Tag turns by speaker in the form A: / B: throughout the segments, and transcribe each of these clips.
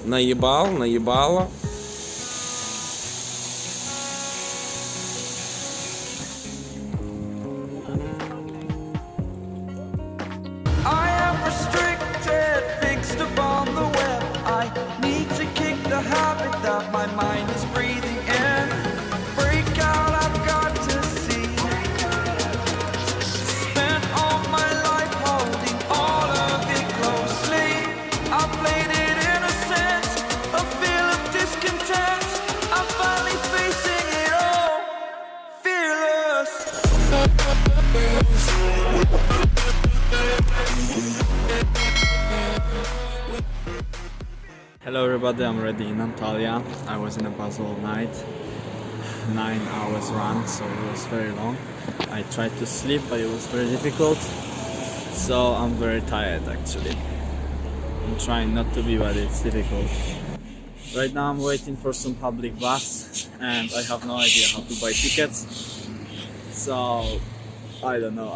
A: наебало.
B: My mind is breathing in. Break out, I've got to see. Spent all my life holding all of it closely. I played it innocent, a feel of discontent. I'm finally facing it all, fearless.
A: Hello everybody, I'm already in Antalya. I was in a bus all night, 9 hours run, so it was very long. I tried to sleep, but it was very difficult, so I'm very tired actually. I'm trying not to be, but it's difficult. Right now I'm waiting for some public bus and I have no idea how to buy tickets, so I don't know.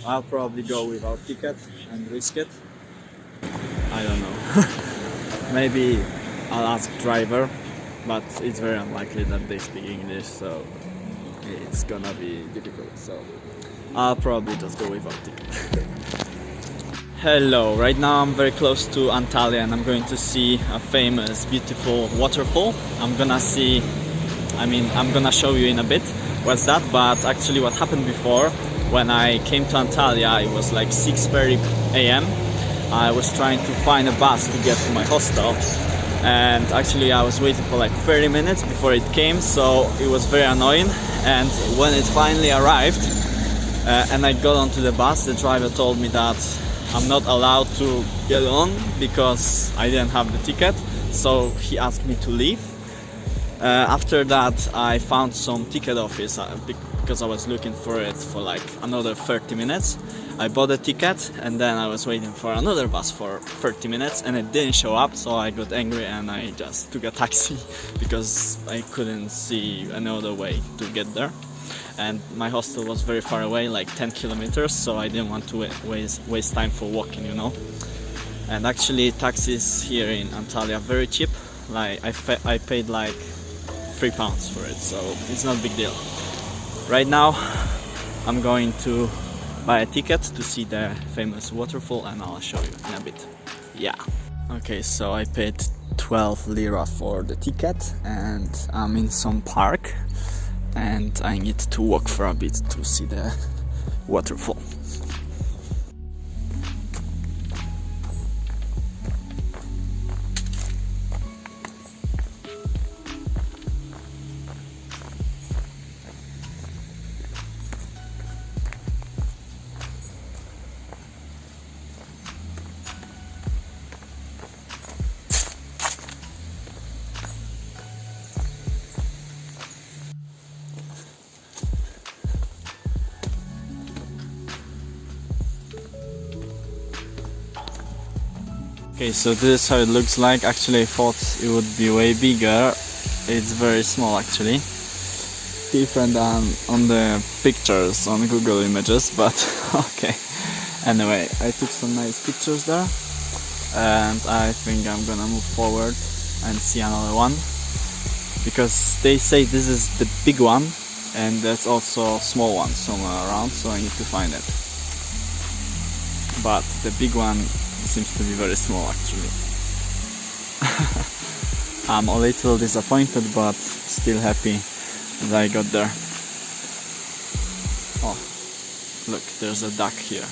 A: I'll probably go without ticket and risk it. I don't know. Maybe I'll ask driver, but it's very unlikely that they speak English, so it's gonna be difficult. So I'll probably just go without ticket. Hello, right now I'm very close to Antalya and I'm going to see a famous, beautiful waterfall. I'm gonna show you in a bit what's that, but actually what happened before, when I came to Antalya, it was like 6:30 a.m. I was trying to find a bus to get to my hostel, and actually I was waiting for like 30 minutes before it came, so it was very annoying. And when it finally arrived and I got onto the bus, the driver told me that I'm not allowed to get on because I didn't have the ticket, so he asked me to leave. After that I found some ticket office because I was looking for it for like another 30 minutes. I bought a ticket and then I was waiting for another bus for 30 minutes and it didn't show up, so I got angry and I just took a taxi because I couldn't see another way to get there. And my hostel was very far away, like 10 kilometers, so I didn't want to waste time for walking, you know. And actually taxis here in Antalya are very cheap. Like I paid like £3 for it, so it's not a big deal. Right now I'm going to buy a ticket to see the famous waterfall and I'll show you in a bit. Yeah. Okay, so I paid 12 lira for the ticket and I'm in some park and I need to walk for a bit to see the waterfall. Okay, so this is how it looks like. Actually I thought it would be way bigger. It's very small actually. Different than on the pictures on Google Images, but okay. Anyway, I took some nice pictures there and I think I'm gonna move forward and see another one, because they say this is the big one and there's also a small one somewhere around, so I need to find it. But the big one seems to be very small actually. I'm a little disappointed but still happy that I got there. Oh, look, there's a duck here.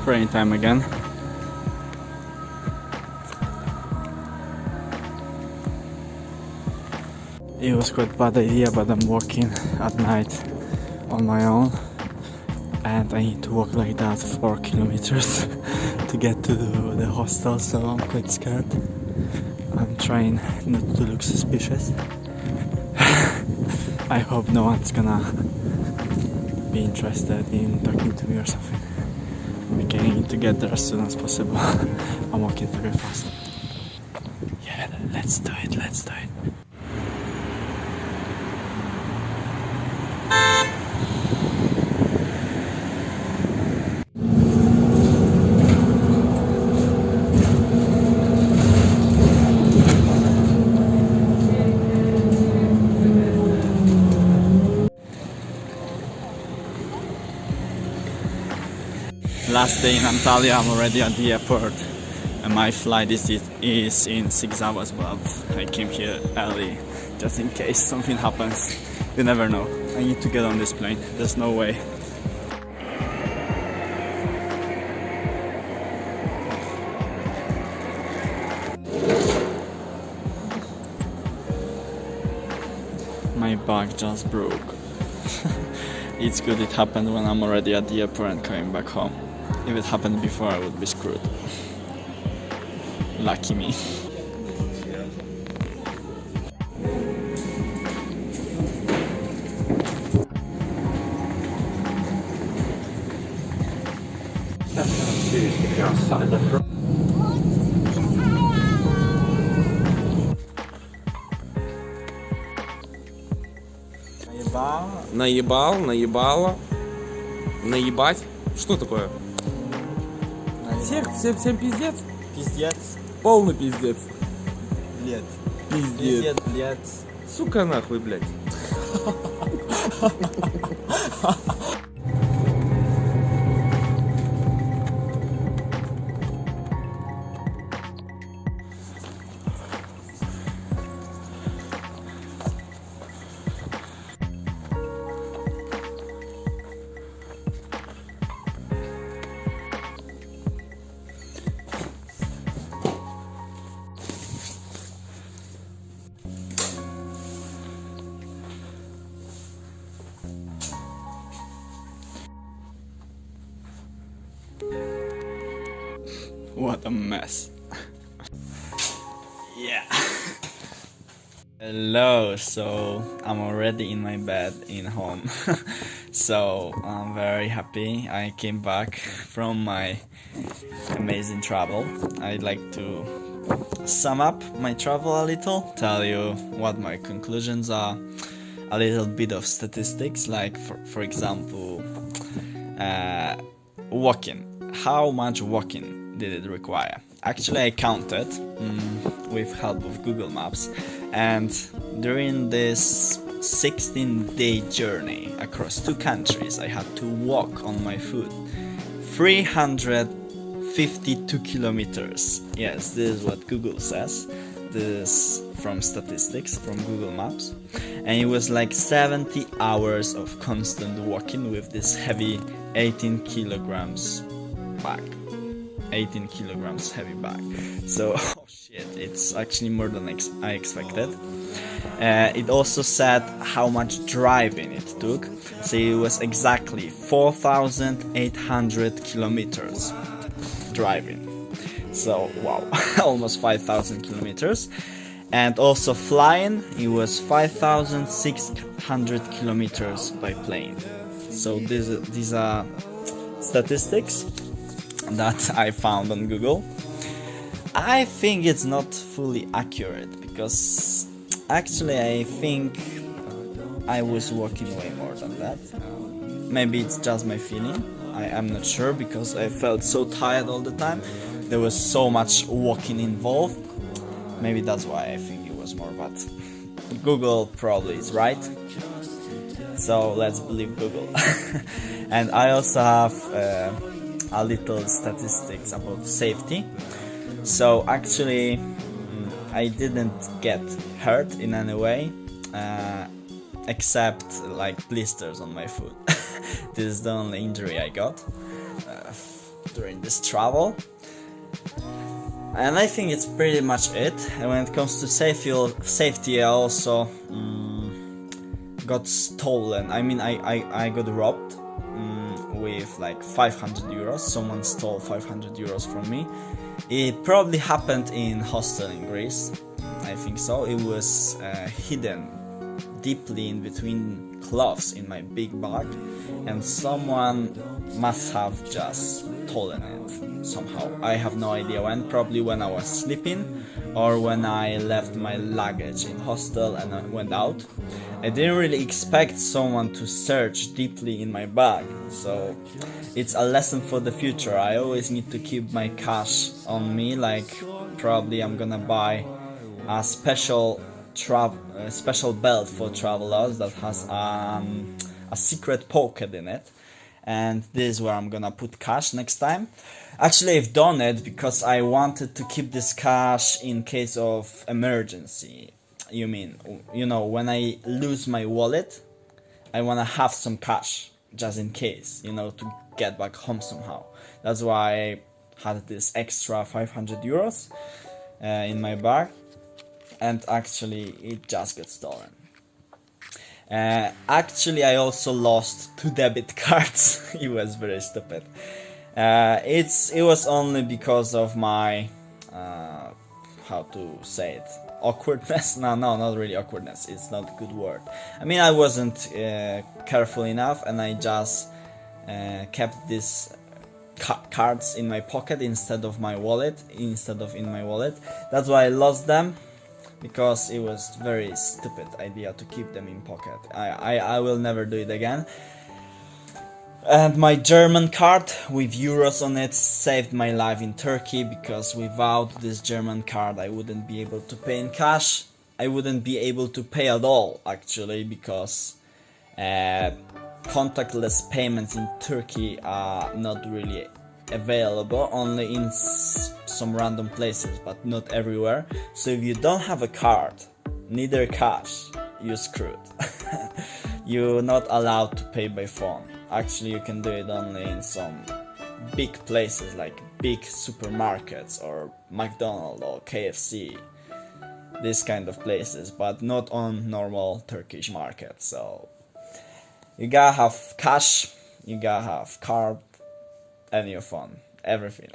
A: Rain time again. It was quite a bad idea, but I'm walking at night on my own and I need to walk like that 4 kilometers to get to the hostel, so I'm quite scared. I'm trying not to look suspicious. I hope no one's gonna be interested in talking to me or something. Okay, I need to get there as soon as possible. I'm walking very fast. Yeah, let's do it, let's do it. Last day in Antalya, I'm already at the airport and my flight is in 6 hours, but I came here early just in case something happens. You never know. I need to get on this plane, there's no way. My bag just broke. It's good it happened when I'm already at the airport and coming back home. If it happened before, I would be screwed. Lucky me.
C: Наебал, наебало, наебать. Что такое? Всем пиздец?
A: Пиздец.
C: Полный пиздец.
A: Блядь.
C: Пиздец.
A: Блядь.
C: Сука нахуй, блядь.
A: What a mess. Yeah. Hello, so I'm already in my bed in home. So I'm very happy I came back from my amazing travel. I'd like to sum up my travel a little, tell you what my conclusions are, a little bit of statistics, like for example, walking. How much walking did it require? Actually, I counted with help of Google Maps, and during this 16-day journey across 2 countries, I had to walk on my foot 352 kilometers. Yes, this is what Google says. This from statistics from Google Maps, and it was like 70 hours of constant walking with this heavy 18 kilograms bag. 18 kilograms heavy bag. So, oh shit, it's actually more than I expected. It also said how much driving it took. So it was exactly 4,800 kilometers driving. So, wow, almost 5,000 kilometers. And also flying, it was 5,600 kilometers by plane. So these are statistics that I found on Google. I think it's not fully accurate because actually I think I was walking way more than that. Maybe it's just my feeling. I'm not sure because I felt so tired all the time. There was so much walking involved. Maybe that's why I think it was more, but Google probably is right. So let's believe Google. And I also have a little statistics about safety. So actually I didn't get hurt in any way except like blisters on my foot. This is the only injury I got. during this travel. And I think it's pretty much it. And when it comes to safety, I also got stolen. I mean, I got robbed with like 500 euros. Someone stole 500 euros from me. It probably happened in hostel in Greece. I think so. It was hidden deeply in between clothes in my big bag, and someone must have just stolen it somehow. I have no idea when, probably when I was sleeping or when I left my luggage in hostel and I went out. I didn't really expect someone to search deeply in my bag, so it's a lesson for the future. I always need to keep my cash on me, like probably I'm gonna buy a special belt for travelers that has a secret pocket in it, and this is where I'm gonna put cash next time. Actually, I've done it because I wanted to keep this cash in case of emergency. You know, when I lose my wallet, I wanna have some cash just in case, you know, to get back home somehow. That's why I had this extra 500 euros in my bag. And actually it just got stolen. Actually, I also lost 2 debit cards. It was very stupid. It was only because of my how to say it, awkwardness. No, not really awkwardness, it's not a good word. I mean, I wasn't careful enough, and I just kept these cards in my pocket instead of in my wallet. That's why I lost them, because it was very stupid idea to keep them in pocket. I will never do it again. And my German card with euros on it saved my life in Turkey, because without this German card I wouldn't be able to pay in cash. I wouldn't be able to pay at all, actually, because contactless payments in Turkey are not really available, only in some random places, but not everywhere. So if you don't have a card, neither cash, you're screwed. You're not allowed to pay by phone. Actually, you can do it only in some big places like big supermarkets or McDonald's or KFC, this kind of places, but not on normal Turkish markets. So you gotta have cash, you gotta have card, and your phone, everything.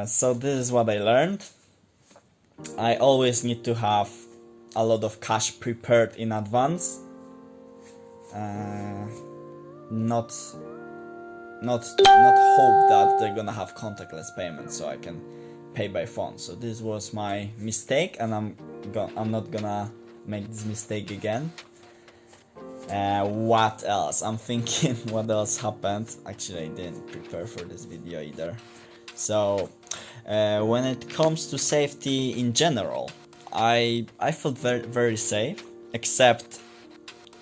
A: So this is what I learned. I always need to have a lot of cash prepared in advance. Not hope that they're gonna have contactless payments so I can pay by phone. So this was my mistake, and I'm not gonna make this mistake again. What else? I'm thinking what else happened. Actually, I didn't prepare for this video either. So when it comes to safety in general, I felt very, very safe, except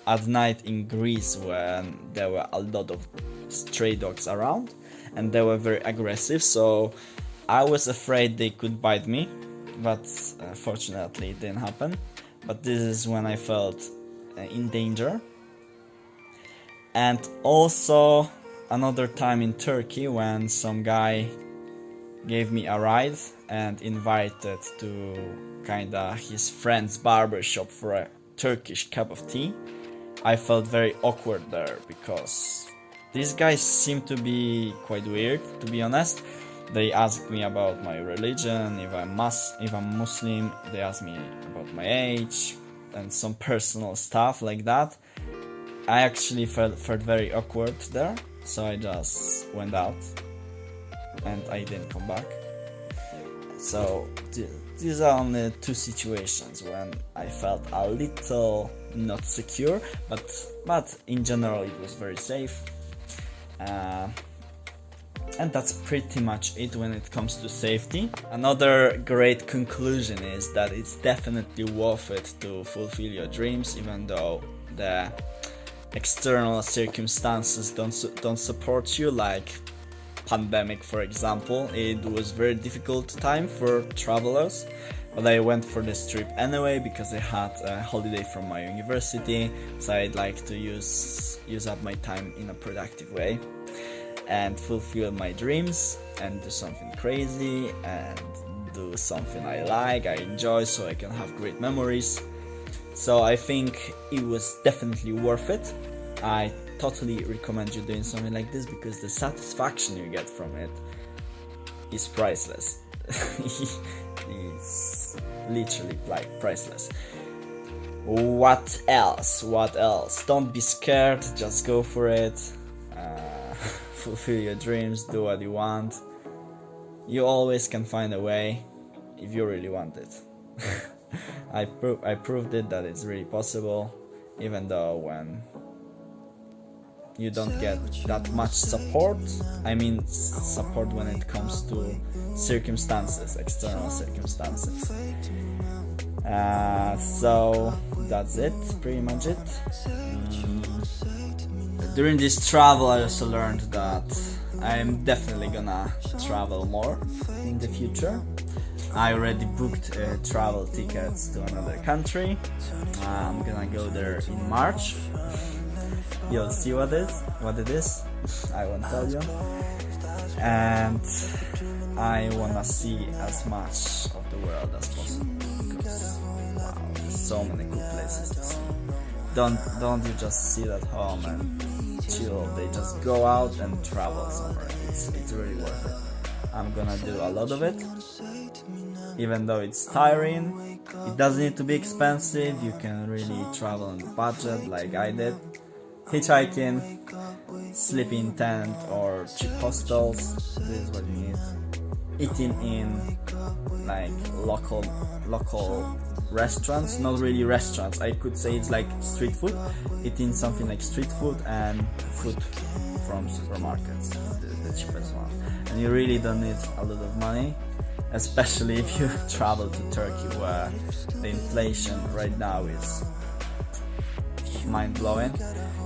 A: at night in Greece, when there were a lot of stray dogs around and they were very aggressive, so I was afraid they could bite me, but fortunately it didn't happen. But this is when I felt in danger. And also another time in Turkey, when some guy gave me a ride and invited to kinda his friend's barber shop for a Turkish cup of tea. I felt very awkward there, because these guys seem to be quite weird, to be honest. They asked me about my religion, if I'm Muslim. They asked me about my age and some personal stuff like that. I actually felt very awkward there, so I just went out and I didn't come back. So these are only 2 situations when I felt a little not secure, but in general it was very safe. And that's pretty much it when it comes to safety. Another great conclusion is that it's definitely worth it to fulfill your dreams, even though the external circumstances don't support you, like pandemic, for example. It was very difficult time for travelers, but I went for this trip anyway because I had a holiday from my university, so I'd like to use up my time in a productive way. and fulfill my dreams and do something crazy and do something I like, I enjoy, so I can have great memories. So I think it was definitely worth it. I totally recommend you doing something like this because the satisfaction you get from it is priceless. It's literally like priceless. What else? Don't be scared, just go for it. Fulfill your dreams, do what you want. You always can find a way if you really want it. I proved it that it's really possible, even though when you don't get that much support. I mean support when it comes to circumstances, external circumstances. So that's it, pretty much it. During this travel I also learned that I'm definitely gonna travel more in the future. I already booked travel tickets to another country. I'm gonna go there in March. You'll see what it is. I won't tell you. And I wanna see as much of the world as possible because wow, there's so many cool places to see. Don't you just sit at home and chill? They just go out and travel somewhere. It's really worth it. I'm gonna do a lot of it, even though it's tiring. It doesn't need to be expensive. You can really travel on a budget like I did. Hitchhiking, sleeping in tent or cheap hostels, this is what you need. Eating in like local restaurants, not really restaurants, I could say it's like street food. Eating something like street food and food from supermarkets, the cheapest one. And you really don't need a lot of money, especially if you travel to Turkey where the inflation right now is mind-blowing.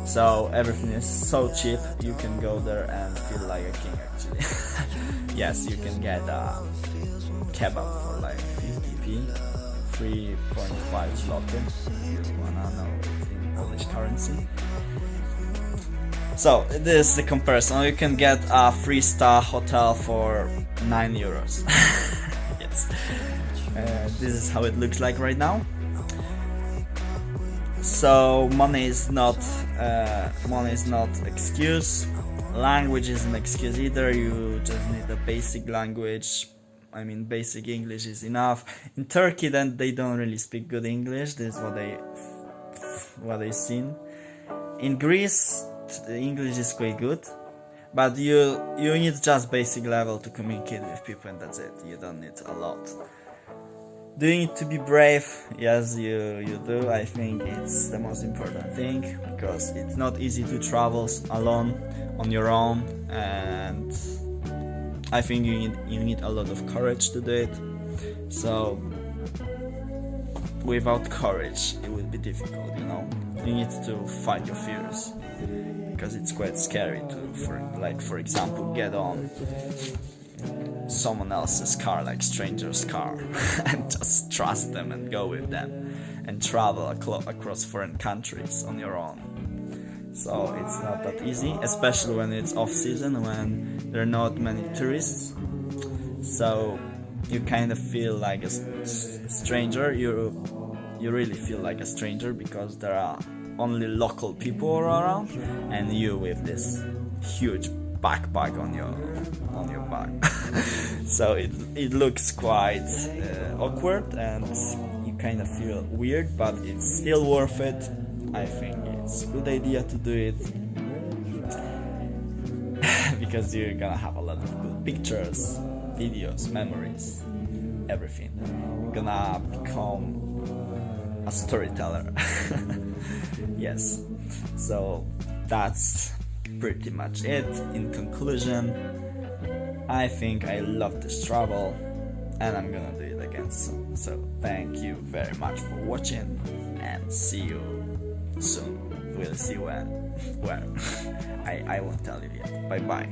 A: So everything is so cheap, you can go there and feel like a king actually. Yes, you can get a kebab for like 50p, 3.5 zloty, if you wanna know it in Polish currency. So this is the comparison. You can get a 3-star hotel for 9 euros. Yes, this is how it looks like right now. So money is not excuse. Language isn't excuse either. You just need a basic language. I mean, basic English is enough. In Turkey, then they don't really speak good English. This is what they seen. In Greece, the English is quite good, but you need just basic level to communicate with people, and that's it. You don't need a lot. Do you need to be brave? Yes, you do. I think it's the most important thing because it's not easy to travel alone on your own, and I think you need a lot of courage to do it. So without courage, it will be difficult. You know, you need to fight your fears because it's quite scary to, for example, get on someone else's car, like stranger's car, and just trust them and go with them and travel across foreign countries on your own. So it's not that easy, especially when it's off season, when there are not many tourists. So you kind of feel like a stranger. You really feel like a stranger because there are only local people around, and you with this huge backpack on your back. So it looks quite awkward and you kind of feel weird, but it's still worth it. I think it's a good idea to do it because you're gonna have a lot of good pictures, videos, memories, everything. You're gonna become a storyteller. Yes, so that's pretty much it. In conclusion, I think I love this travel and I'm gonna do it again soon. So thank you very much for watching and see you soon. We'll see when. I won't tell you yet. Bye bye.